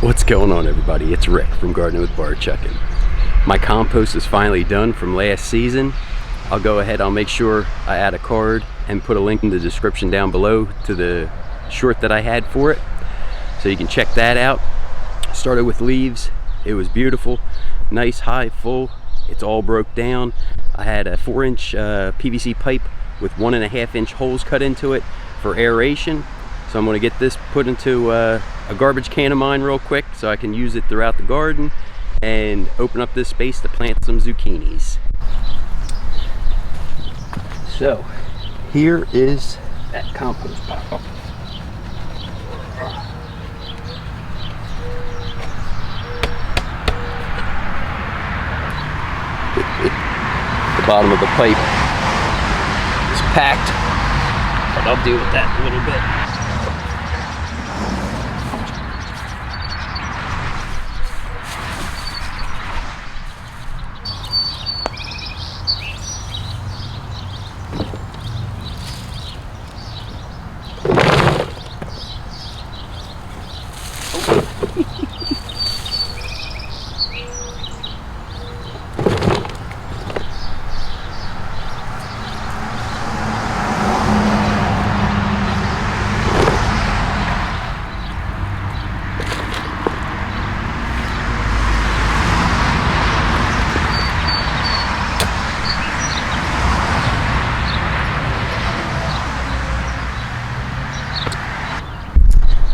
What's going on, everybody? It's Rick from Gardening with Barchuckin. My compost is finally done from last season. I'll go ahead, I'll make sure I add a card and put a link in the description down below to the short that I had for it, so you can check that out. Started with leaves. It was beautiful, nice, high, full. It's all broke down. I had a 4-inch PVC pipe with 1.5-inch holes cut into it for aeration. So I'm going to get this put into a garbage can of mine real quick so I can use it throughout the garden and open up this space to plant some zucchinis. So here is that compost pile. The bottom of the pipe is packed, but I'll deal with that in a little bit.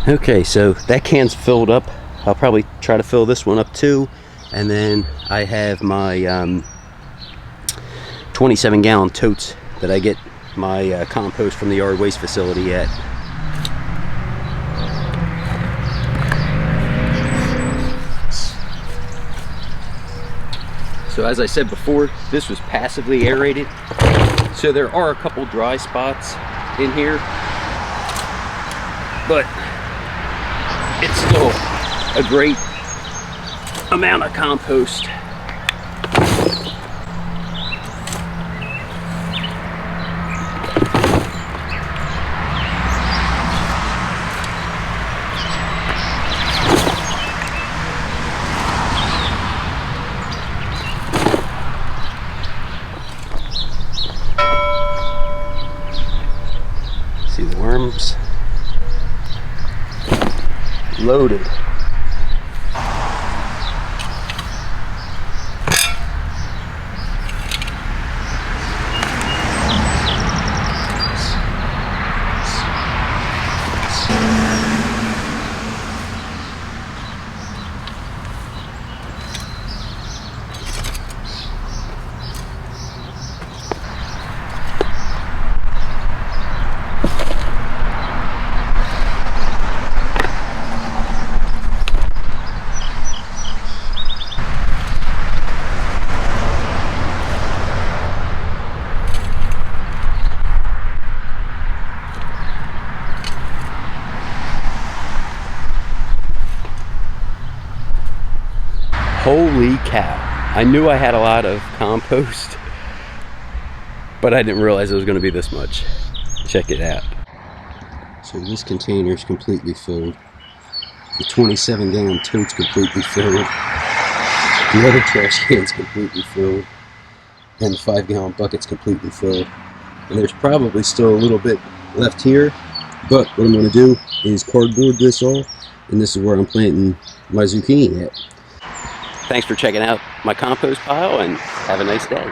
Okay, so that can's filled up. I'll probably try to fill this one up too. And then I have my 27-gallon totes that I get my compost from the yard waste facility at. So as I said before, this was passively aerated. So there are a couple dry spots in here, but it's still a great amount of compost. See the worms? Loaded. Holy cow. I knew I had a lot of compost, but I didn't realize it was going to be this much. Check it out. So this container is completely filled. The 27-gallon tote's completely filled. The other trash can's completely filled. And the 5-gallon bucket's completely filled. And there's probably still a little bit left here, but what I'm going to do is cardboard this all, and this is where I'm planting my zucchini at. Thanks for checking out my compost pile, and have a nice day.